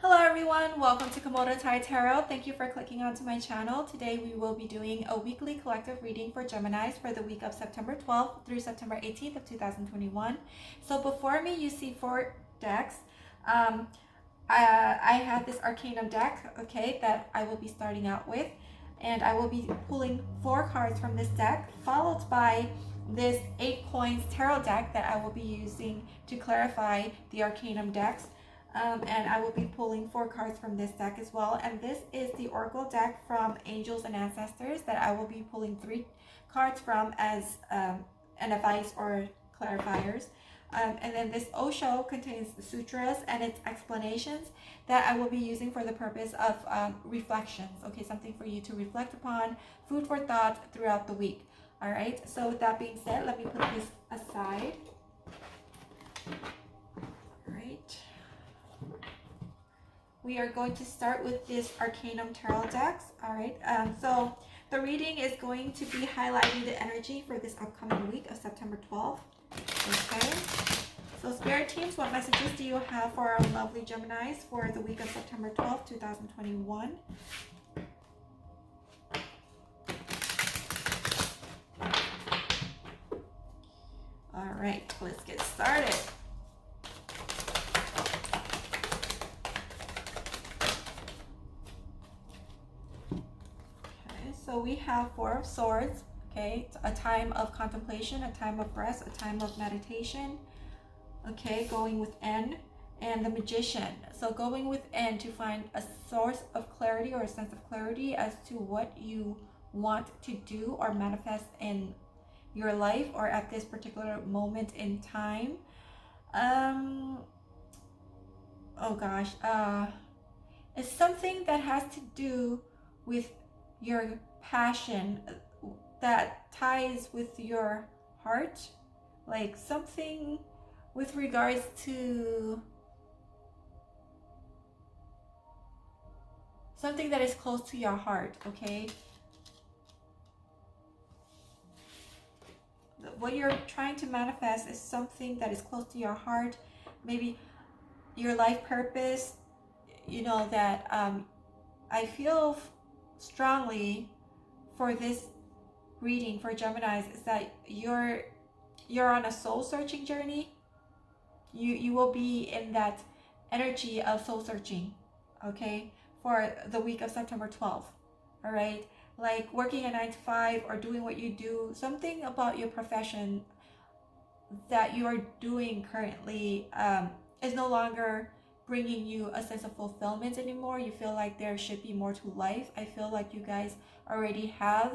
Hello everyone, welcome to Komodo Tai Tarot. Thank you for clicking onto my channel. Today we will be doing a weekly collective reading for Geminis for the week of September 12th through September 18th of 2021. So before me you see four decks. I have this Arcanum deck, okay, that I will be starting out with. And I will be pulling four cards from this deck, followed by this 8 coins tarot deck that I will be using to clarify the Arcanum decks. And I will be pulling 4 cards from this deck as well. And this is the Oracle deck from Angels and Ancestors that I will be pulling 3 cards from as an advice or clarifiers. And then this Osho contains the sutras and its explanations that I will be using for the purpose of reflections. Okay, something for you to reflect upon, food for thought throughout the week. All right, so with that being said, let me put this aside. All right. We are going to start with this Arcanum Tarot decks. All right, so the reading is going to be highlighting the energy for this upcoming week of September 12th. Okay, so Spirit Teams, what messages do you have for our lovely Geminis for the week of September 12th, 2021? All right, let's get started. Okay, so we have 4 of Swords. Okay, it's a time of contemplation, a time of rest, a time of meditation. Okay, going within, and the Magician. So going within to find a source of clarity or a sense of clarity as to what you want to do or manifest in your life or at this particular moment in time. Oh gosh, it's something that has to do with your passion that ties with your heart, like something with regards to something that is close to your heart. Okay, what you're trying to manifest is something that is close to your heart, maybe your life purpose. You know that I feel strongly for this reading for Geminis is that you're on a soul searching journey. You will be in that energy of soul searching, okay, for the week of September 12th. All right, like working a 9 to 5 or doing what you do, something about your profession that you are doing currently is no longer bringing you a sense of fulfillment anymore. You feel like there should be more to life. I feel like you guys already have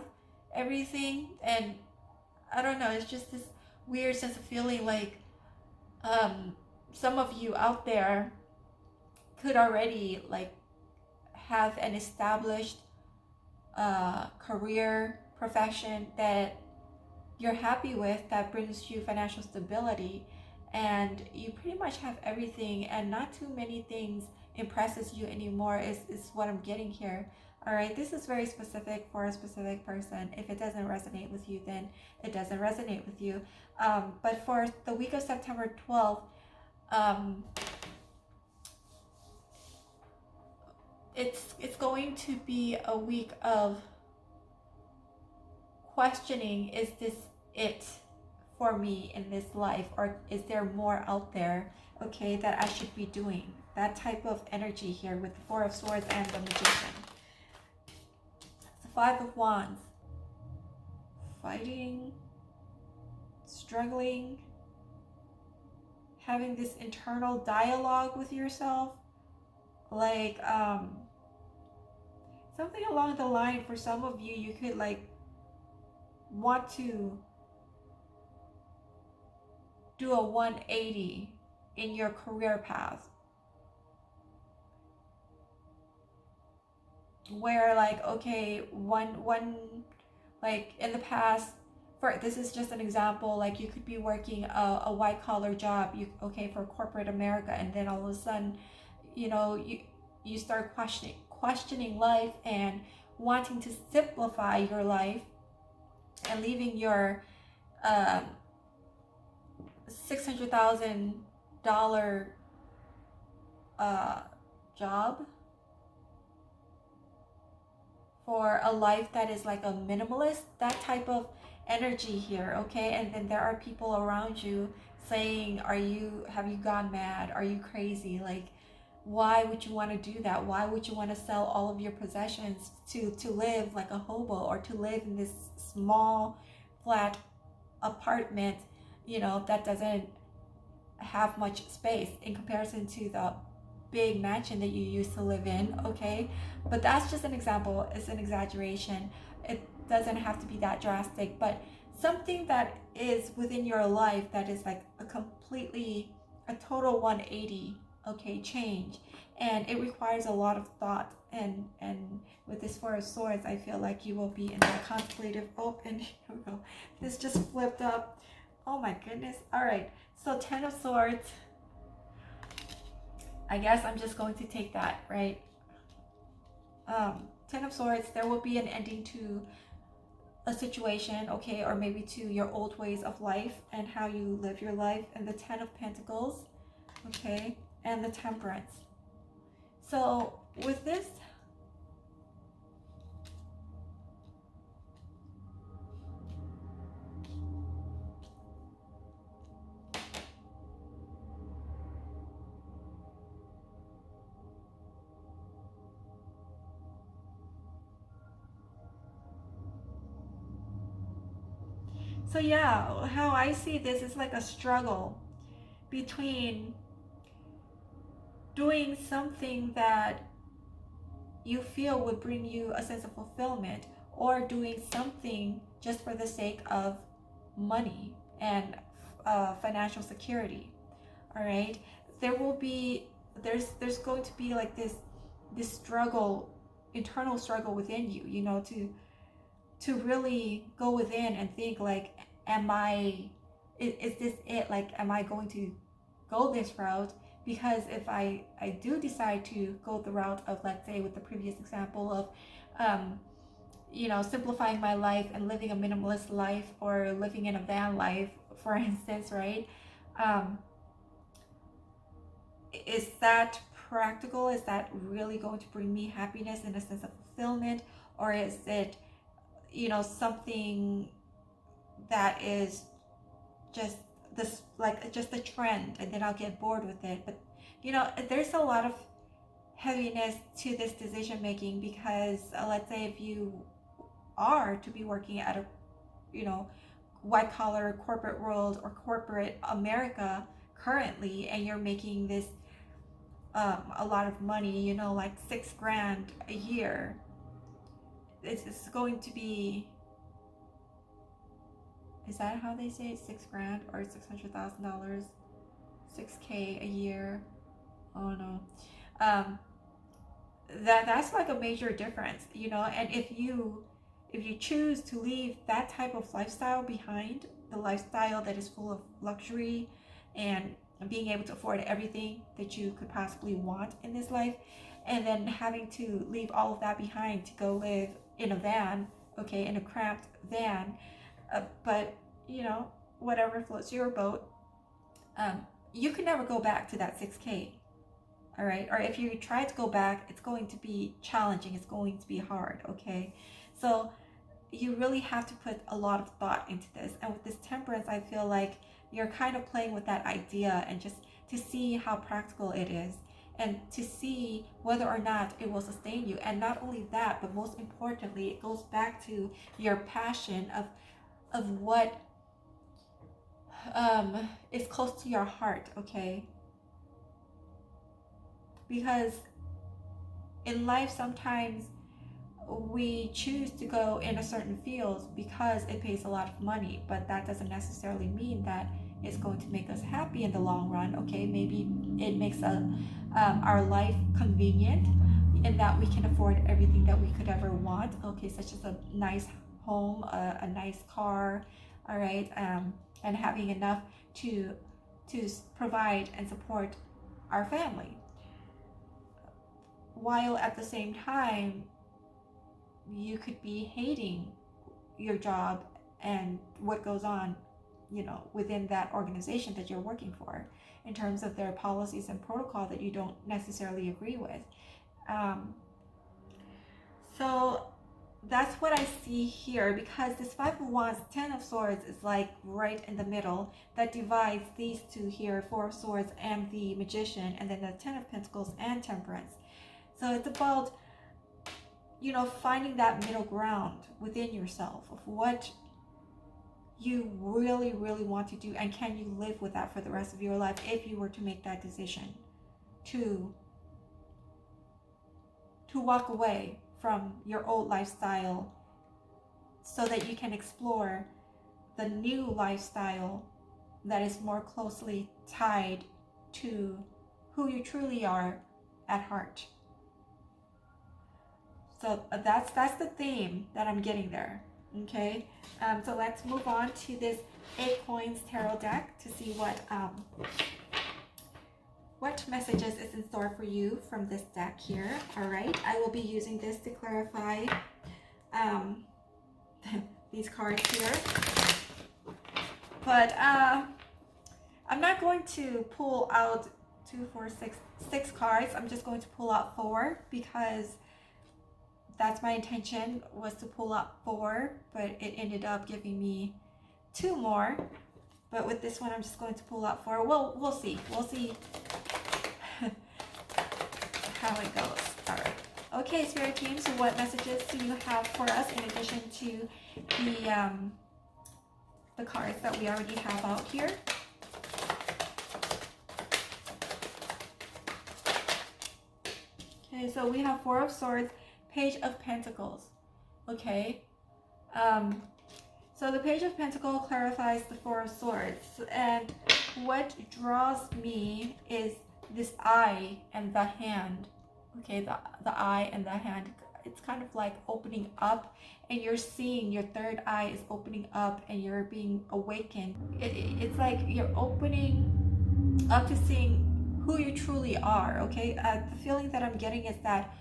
everything, and I don't know, it's just this weird sense of feeling like some of you out there could already like have an established career profession that you're happy with, that brings you financial stability, and you pretty much have everything and not too many things impresses you anymore is what I'm getting here. All right, this is very specific for a specific person. If it doesn't resonate with you, then it doesn't resonate with you. But for the week of September 12th, it's going to be a week of questioning, is this it for me in this life, or is there more out there, okay, that I should be doing? That type of energy here with the 4 of Swords and the Magician. The 5 of Wands. Fighting, struggling, having this internal dialogue with yourself, like something along the line. For some of you, you could like want to do a 180 in your career path, where like, okay, one like in the past, for this is just an example, like you could be working a white collar job, okay, for corporate America, and then all of a sudden, you know, you start questioning life and wanting to simplify your life and leaving your $600,000 job, for a life that is like a minimalist, that type of energy here, okay? And then there are people around you saying, have you gone mad? Are you crazy? Like, why would you want to do that? Why would you want to sell all of your possessions to live like a hobo, or to live in this small flat apartment, that doesn't have much space in comparison to the big mansion that you used to live in, okay? But that's just an example. It's an exaggeration. It doesn't have to be that drastic, but something that is within your life that is like a total 180, okay, change. And it requires a lot of thought. And with this Four of Swords, I feel like you will be in that contemplative. Oh, and here we go. This just flipped up. Oh my goodness. All right. So 10 of Swords. I guess I'm just going to take that, right? 10 of Swords, there will be an ending to a situation, okay, or maybe to your old ways of life and how you live your life. And the 10 of Pentacles, okay, and the Temperance. So with this, so yeah, how I see this is like a struggle between doing something that you feel would bring you a sense of fulfillment, or doing something just for the sake of money and financial security. All right, there's going to be like this struggle, internal struggle within you, to really go within and think like, is this it? Like, am I going to go this route? Because if I do decide to go the route of, let's say with the previous example of simplifying my life and living a minimalist life, or living in a van life, for instance, right? Is that practical? Is that really going to bring me happiness and a sense of fulfillment? Or is it, something that is just this, like just a trend, and then I'll get bored with it? But there's a lot of heaviness to this decision making, because let's say if you are to be working at a white collar corporate world or corporate America currently, and you're making this a lot of money, like $6,000 a year, it's going to be, is that how they say it? $6,000 or $600,000, $6K a year? Oh no. That's like a major difference, and if you choose to leave that type of lifestyle behind, the lifestyle that is full of luxury and being able to afford everything that you could possibly want in this life, and then having to leave all of that behind to go live in a van, okay, in a cramped van, but whatever floats your boat, you can never go back to that 6K. All right, or if you try to go back, it's going to be challenging, it's going to be hard, okay? So you really have to put a lot of thought into this. And with this Temperance, I feel like you're kind of playing with that idea, and just to see how practical it is, and to see whether or not it will sustain you. And not only that, but most importantly, it goes back to your passion of what is close to your heart, okay? Because in life, sometimes we choose to go in a certain field because it pays a lot of money, but that doesn't necessarily mean that it's going to make us happy in the long run, okay? Maybe it makes our life convenient in that we can afford everything that we could ever want, okay, such as a nice home, a nice car, all right, and having enough to provide and support our family, while at the same time you could be hating your job and what goes on, within that organization that you're working for. in terms of their policies and protocol that you don't necessarily agree with. So that's what I see here, because this Five of Wands, Ten of Swords is like right in the middle that divides these two here, Four of Swords and the Magician, and then the Ten of Pentacles and Temperance. So it's about, finding that middle ground within yourself of what you really, really want to do, and can you live with that for the rest of your life if you were to make that decision to walk away from your old lifestyle so that you can explore the new lifestyle that is more closely tied to who you truly are at heart. So that's the theme that I'm getting there. Okay, so let's move on to this 8 Coins Tarot deck to see what messages is in store for you from this deck here. All right, I will be using this to clarify these cards here, but I'm not going to pull out 2, 4, 6 cards. I'm just going to pull out 4, because that's my intention, was to pull out 4, but it ended up giving me 2 more. But with this one, I'm just going to pull out 4. We'll see. We'll see how it goes. All right. Okay, Spirit Team. So what messages do you have for us in addition to the cards that we already have out here? Okay, so we have Four of Swords, Page of Pentacles. Okay. So the Page of Pentacles clarifies the Four of Swords, and what draws me is this eye and the hand. Okay, the eye and the hand, it's kind of like opening up, and you're seeing your third eye is opening up and you're being awakened. It's like you're opening up to seeing who you truly are. Okay, the feeling that I'm getting is that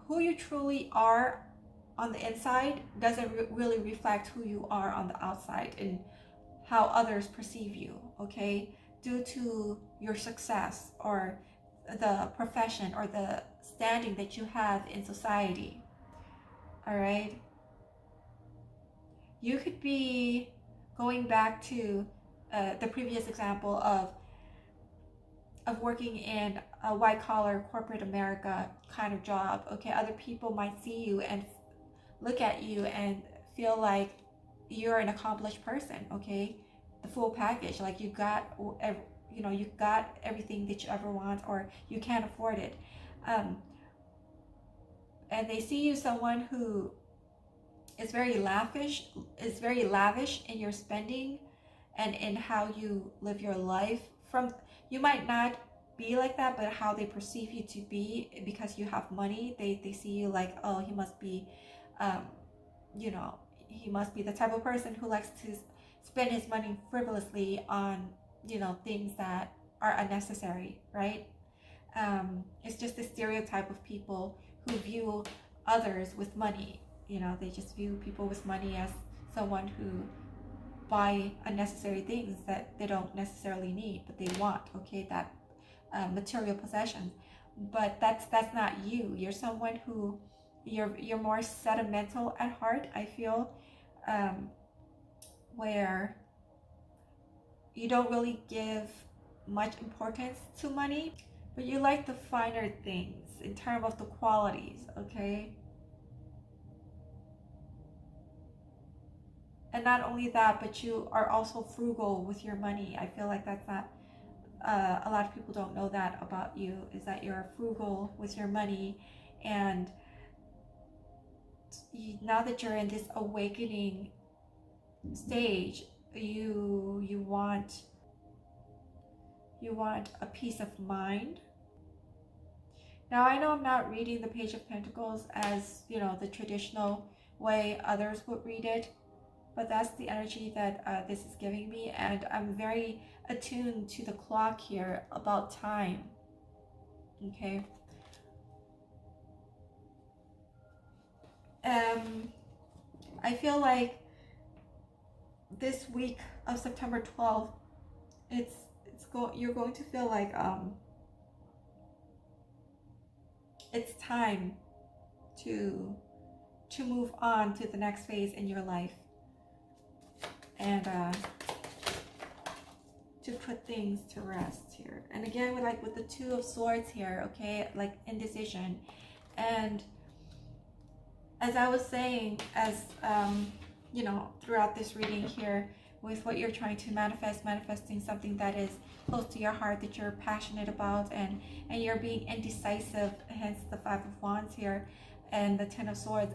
who you truly are on the inside doesn't really reflect who you are on the outside and how others perceive you, okay? Due to your success or the profession or the standing that you have in society, all right? You could be going back to the previous example of working in a white-collar corporate America kind of job. Okay, other people might see you and look at you and feel like you're an accomplished person. Okay, the full package, like you got everything that you ever want, or you can't afford it, and they see you someone who is very lavish in your spending and in how you live your life. From you might not be like that, but how they perceive you to be, because you have money, they see you like, oh, he must be he must be the type of person who likes to spend his money frivolously on things that are unnecessary, right? It's just a stereotype of people who view others with money. They just view people with money as someone who buy unnecessary things that they don't necessarily need, but they want. Okay, that material possessions. But that's not you. You're someone who you're more sentimental at heart, I feel, where you don't really give much importance to money, but you like the finer things in terms of the qualities. Okay. And not only that, but you are also frugal with your money. I feel like that's not, a lot of people don't know that about you, is that you're frugal with your money. And now that you're in this awakening stage, you want a peace of mind. Now, I know I'm not reading the Page of Pentacles as, the traditional way others would read it, but that's the energy that this is giving me, and I'm very attuned to the clock here about time. Okay. I feel like this week of September 12th, you're going to feel like it's time to move on to the next phase in your life, and to put things to rest here. And again, with the Two of Swords here, okay, like indecision. And as I was saying, as you know, throughout this reading here, with what you're trying to manifesting something that is close to your heart, that you're passionate about, and you're being indecisive, hence the Five of Wands here, and the Ten of Swords,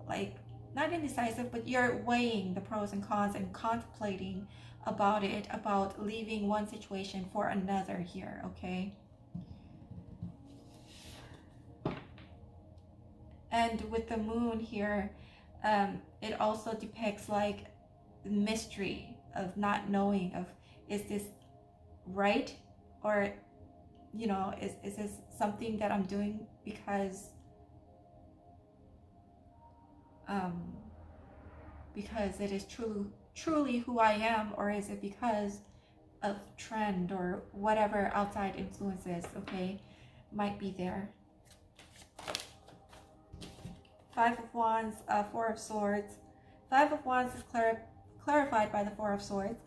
like not indecisive, but you're weighing the pros and cons and contemplating about it, about leaving one situation for another here, okay? And with the Moon here, it also depicts like mystery of not knowing of, is this right, or you know, is this something that I'm doing because it is truly who I am, or is it because of trend or whatever outside influences, okay, might be there. Five of Wands, Four of Swords. Five of Wands is clarified by the Four of Swords.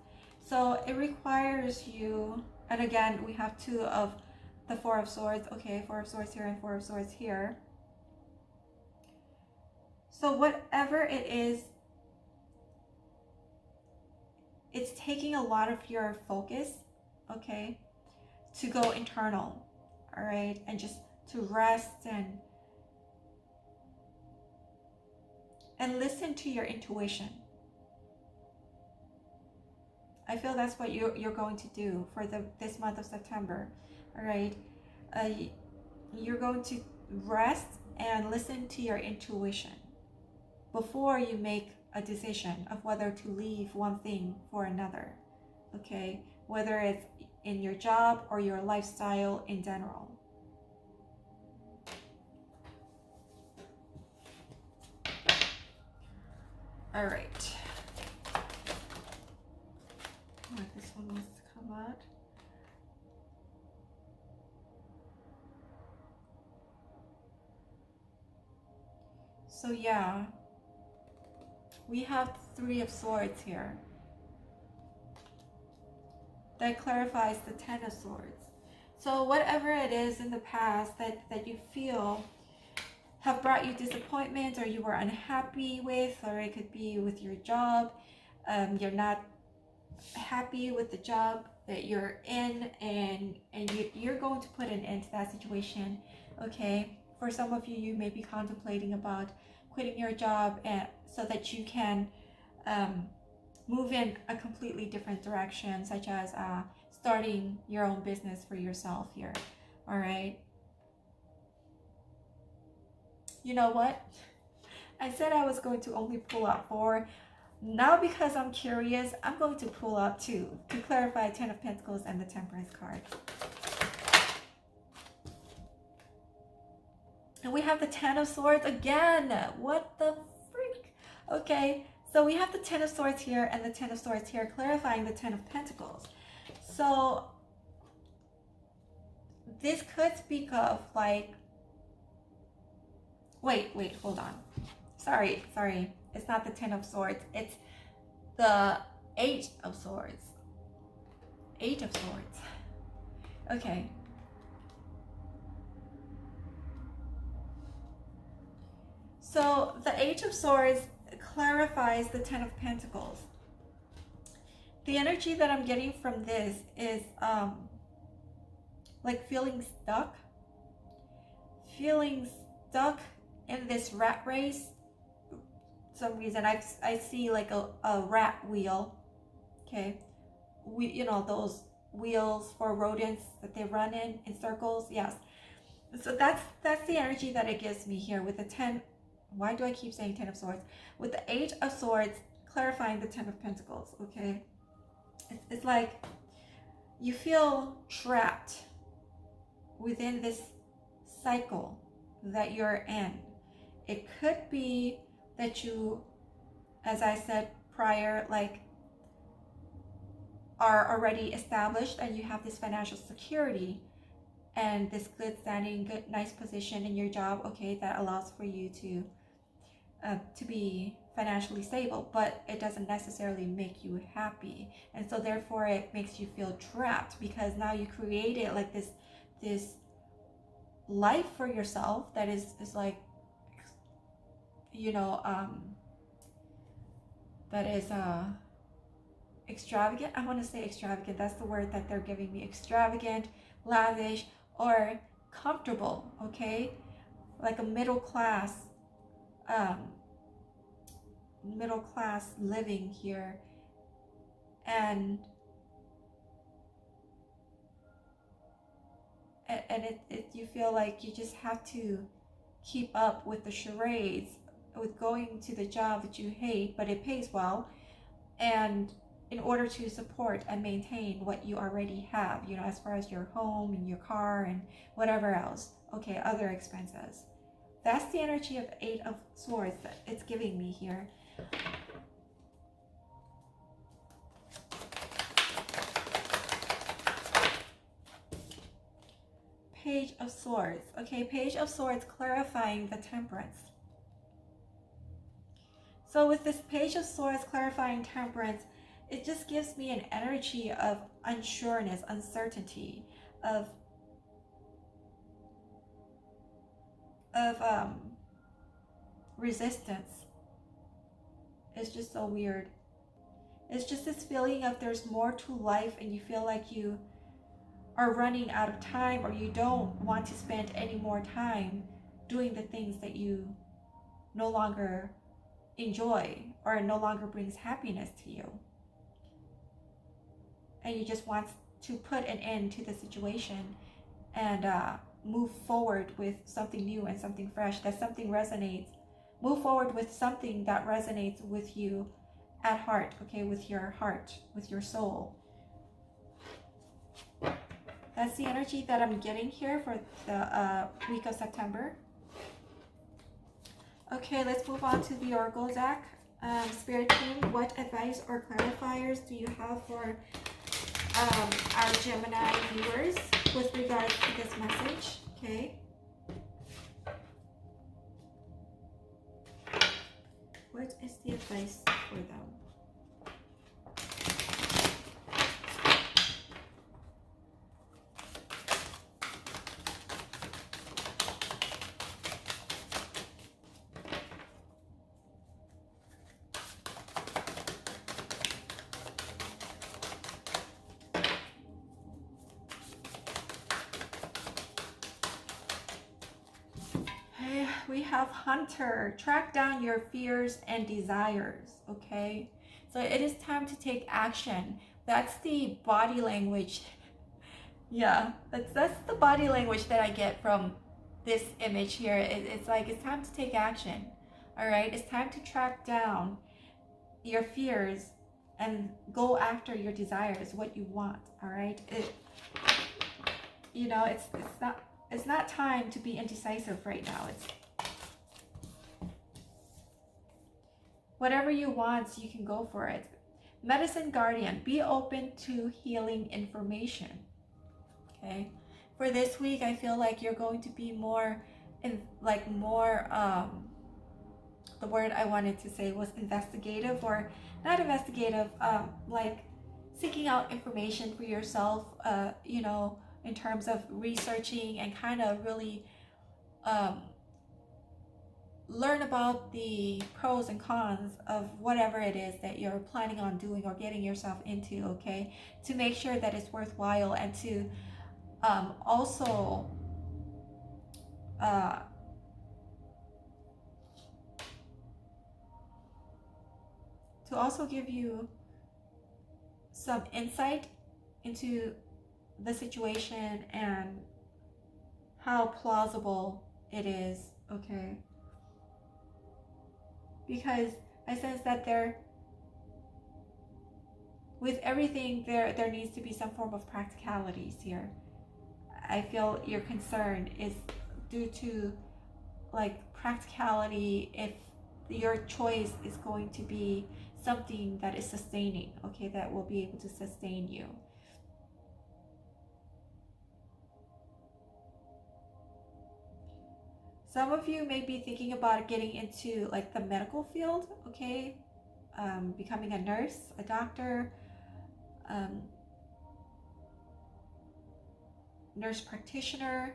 So it requires you, and again, we have two of the Four of Swords. Okay, Four of Swords here and Four of Swords here. So whatever it is, it's taking a lot of your focus, okay, to go internal, all right, and just to rest and listen to your intuition. I feel that's what you're going to do for this month of September, all right? You're going to rest and listen to your intuition before you make a decision of whether to leave one thing for another, okay? Whether it's in your job or your lifestyle in general. All right. This one wants to come out. So yeah, we have Three of Swords here. That clarifies the Ten of Swords. So whatever it is in the past that you feel have brought you disappointment, or you were unhappy with, or it could be with your job, you're not happy with the job that you're in, and you're going to put an end to that situation, okay? For some of you, you may be contemplating about quitting your job, and so that you can move in a completely different direction, such as starting your own business for yourself here, all right? You know what? I said I was going to only pull out 4. Now, because I'm curious, I'm going to pull out 2 to clarify Ten of Pentacles and the Temperance card. And we have the Ten of Swords again. What the freak? Okay, so we have the Ten of Swords here and the Ten of Swords here, clarifying the Ten of Pentacles. So this could speak of like, wait, hold on. Sorry. It's not the Ten of Swords. It's the Eight of Swords. Eight of Swords. Okay. So the Eight of Swords clarifies the Ten of Pentacles. The energy that I'm getting from this is like feeling stuck in this rat race. Some reason I see like a rat wheel, okay? You know, those wheels for rodents that they run in circles. Yes. So that's the energy that it gives me here with the 10. Why do I keep saying 10 of Swords? With the 8 of Swords clarifying the 10 of Pentacles, okay? It's like you feel trapped within this cycle that you're in. It could be that you, as I said prior, like are already established and you have this financial security and this good standing, good, nice position in your job, okay, that allows for you to be financially stable, but it doesn't necessarily make you happy. And so therefore it makes you feel trapped, because now you created like this life for yourself that is like, you know, that is extravagant. I want to say extravagant, that's the word that they're giving me. Extravagant, lavish, or comfortable, okay? Like a middle class living here. And you feel like you just have to keep up with the charades, with going to the job that you hate but it pays well, and in order to support and maintain what you already have, you know, as far as your home and your car and whatever else, okay, other expenses. That's the energy of 8 of Swords that it's giving me here. Page of Swords. Okay, Page of Swords clarifying the Temperance. So with this Page of Swords clarifying Temperance, it just gives me an energy of unsureness, uncertainty, of resistance. It's just so weird. It's just this feeling of there's more to life and you feel like you are running out of time, or you don't want to spend any more time doing the things that you no longer enjoy or no longer brings happiness to you. And you just want to put an end to the situation and move forward with something new and something fresh, that something resonates. Move forward with something that resonates with you at heart, okay, with your heart, with your soul. That's the energy that I'm getting here for the week of September. Okay, let's move on to the Oracle deck. Spirit team, what advice or clarifiers do you have for our Gemini viewers with regards to this message? Okay. What is the advice for them? We have Hunter, track down your fears and desires, okay? So it is time to take action. That's the body language. Yeah, that's the body language that I get from this image here. It's like it's time to take action, all right? It's time to track down your fears and go after your desires, what you want, all right? You know, it's not time to be indecisive right now. It's whatever you want, you can go for it. Medicine Guardian, be open to healing information. Okay. For this week, I feel like you're going to be more the word I wanted to say was investigative, or not investigative, like seeking out information for yourself, you know, in terms of researching and kind of really learn about the pros and cons of whatever it is that you're planning on doing or getting yourself into, okay, to make sure that it's worthwhile, and to also give you some insight into the situation and how plausible it is, okay? Because I sense that with everything, there needs to be some form of practicalities here. I feel your concern is due to like practicality, if your choice is going to be something that is sustaining, okay, that will be able to sustain you. Some of you may be thinking about getting into like the medical field, okay, becoming a nurse, a doctor, nurse practitioner,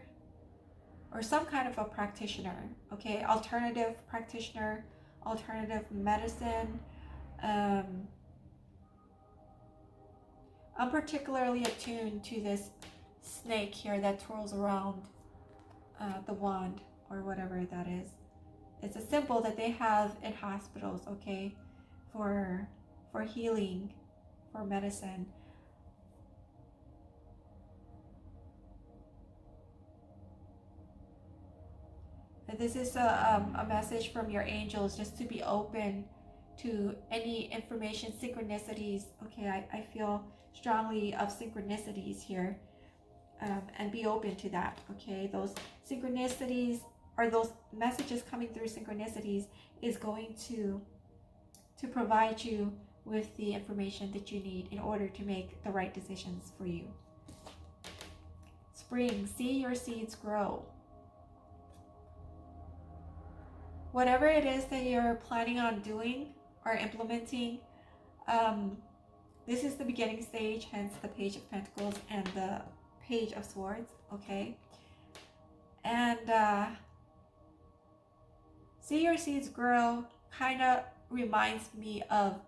or some kind of a practitioner, okay, alternative practitioner, alternative medicine. I'm particularly attuned to this snake here that twirls around the wand, or whatever that is. It's a symbol that they have in hospitals, okay, for healing, for medicine. And this is a message from your angels, just to be open to any information, synchronicities. Okay, I feel strongly of synchronicities here, and be open to that. Okay, those synchronicities, or those messages coming through synchronicities, is going to provide you with the information that you need in order to make the right decisions for you. Spring, see your seeds grow. Whatever it is that you're planning on doing or implementing, this is the beginning stage, hence the Page of Pentacles and the Page of Swords, okay? And see your seeds grow kind of reminds me of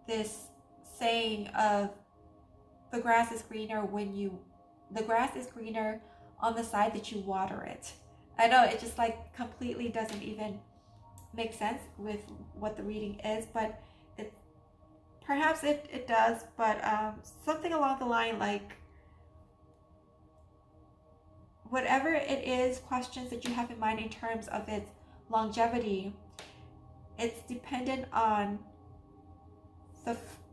this saying of the grass is greener on the side that you water it. I know it just like completely doesn't even make sense with what the reading is, but perhaps it does, but something along the line like, whatever it is, questions that you have in mind in terms of its longevity, it's dependent on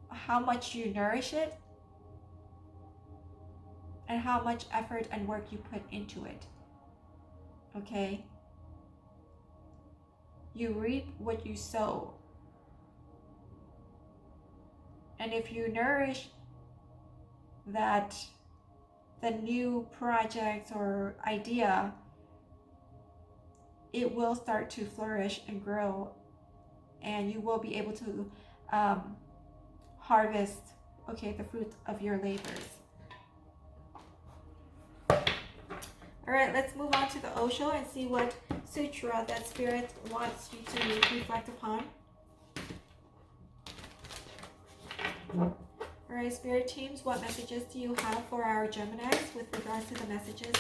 how much you nourish it and how much effort and work you put into it. Okay? You reap what you sow. And if you nourish the new project or idea, it will start to flourish and grow, and you will be able to harvest, okay, the fruit of your labors. All right, let's move on to the Osho and see what sutra that Spirit wants you to reflect upon. All right, Spirit teams, what messages do you have for our Geminis with regards to the messages?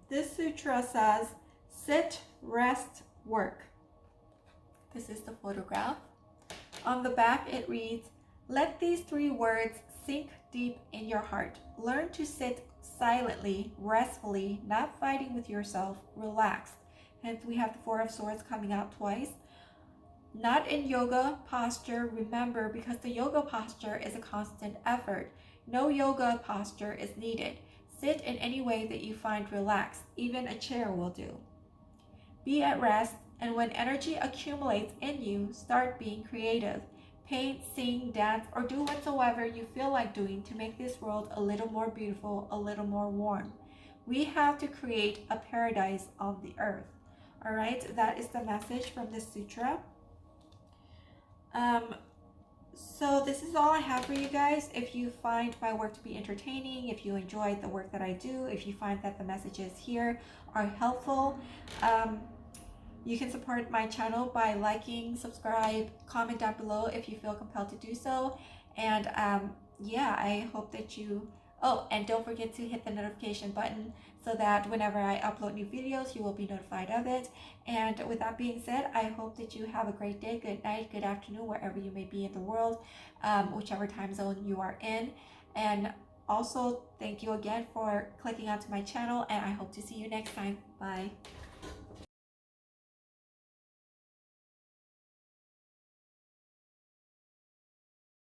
This sutra says, sit, rest, work. This is the photograph. On the back it reads, let these 3 words sink deep in your heart. Learn to sit silently, restfully, not fighting with yourself, relaxed. Hence we have the 4 of Swords coming out twice. Not in yoga posture, remember, because the yoga posture is a constant effort. No yoga posture is needed. Sit in any way that you find relaxed. Even a chair will do. Be at rest, and when energy accumulates in you, start being creative. Paint, sing, dance, or do whatsoever you feel like doing to make this world a little more beautiful, a little more warm. We have to create a paradise on the earth. All right, that is the message from this sutra. So this is all I have for you guys. If you find my work to be entertaining, if you enjoyed the work that I do, if you find that the messages here are helpful, you can support my channel by liking, subscribe, comment down below if you feel compelled to do so. And yeah, I hope that you, oh, and don't forget to hit the notification button so that whenever I upload new videos, you will be notified of it. And with that being said, I hope that you have a great day, good night, good afternoon, wherever you may be in the world, whichever time zone you are in. And also, thank you again for clicking onto my channel, and I hope to see you next time. Bye.